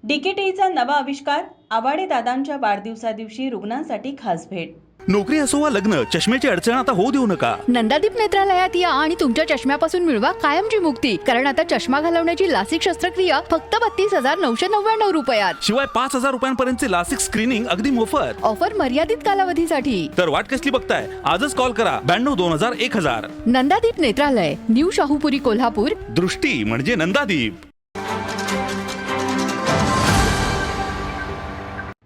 डीकेटीचा नवा आविष्कार, आवाडे दादांच्या वाढदिवसादिवशी रुग्णांसाठी खास भेट. नोकरी असो वा लग्न, चष्म्याची अडचण आता होऊ देऊ नका. नंदादीप नेत्रालयात या आणि तुमच्या चष्म्यापासून मिळवा कायमची मुक्ती. कारण आता चष्मा घालवण्याची लासिक शस्त्रक्रिया फक्त 32,999 रुपयात. शिवाय 5,000 रुपयांपर्यंतचे लासिक स्क्रीनिंग अगदी मोफत. ऑफर मर्यादित कालावधीसाठी. तर वाट कसली बघताय, आजच कॉल करा 92-2000-1000. नंदादीप नेत्रालय, न्यू शाहूपुरी, कोल्हापूर. दृष्टी म्हणजे नंदादीप.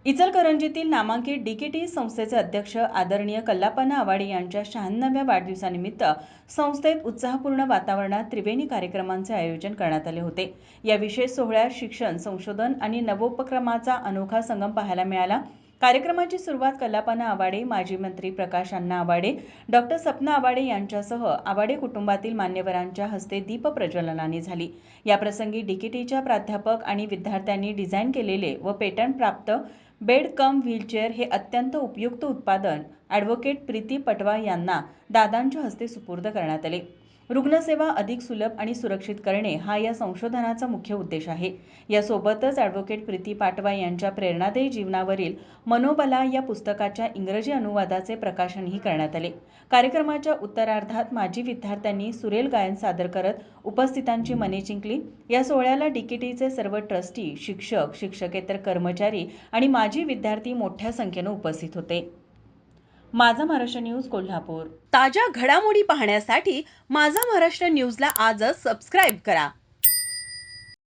इचलकरंजीतील नामांकित डीकेटी संस्थेचे अध्यक्ष आदरणीय कल्लापना आवाडे यांच्या 96व्या वाढदिवसानिमित्त संस्थेत उत्साहपूर्ण वातावरणात त्रिवेणी कार्यक्रमांचे आयोजन करण्यात आले होते. या विशेष सोहळ्यात शिक्षण, संशोधन आणि नवोपक्रमाचा अनोखा संगम पाहायला मिळाला. कार्यक्रमाची सुरुवात कल्लापना आवाडे, माजी मंत्री प्रकाश अण्णा आवाडे, डॉक्टर सपना आवाडे यांच्यासह आवाडे कुटुंबातील मान्यवरांच्या हस्ते दीप प्रज्वलनाने झाली. याप्रसंगी डीकेटीच्या प्राध्यापक आणि विद्यार्थ्यांनी डिझाईन केलेले व पेटंट प्राप्त बेड कम व्हीलचेअर हे अत्यंत उपयुक्त उत्पादन ॲडव्होकेट प्रीती पटवा यांना दादांच्या हस्ते सुपूर्द करण्यात आले. रुग्णसेवा अधिक सुलभ आणि सुरक्षित करणे हा या संशोधनाचा मुख्य उद्देश आहे. यासोबतच ॲडव्होकेट प्रीती पाटवा यांच्या प्रेरणादायी जीवनावरील मनोबला या पुस्तकाच्या इंग्रजी अनुवादाचे प्रकाशनही करण्यात आले. कार्यक्रमाच्या उत्तरार्धात माजी विद्यार्थ्यांनी सुरेल गायन सादर करत उपस्थितांची मने जिंकली. या सोहळ्याला डीकेटीचे सर्व ट्रस्टी, शिक्षक, शिक्षकेतर कर्मचारी आणि माजी विद्यार्थी मोठ्या संख्येने उपस्थित होते. माझा महाराष्ट्र न्यूज, कोल्हापूर. ताज्या घडामोडी पाहण्यासाठी माझा महाराष्ट्र न्यूजला आजच सबस्क्राईब करा.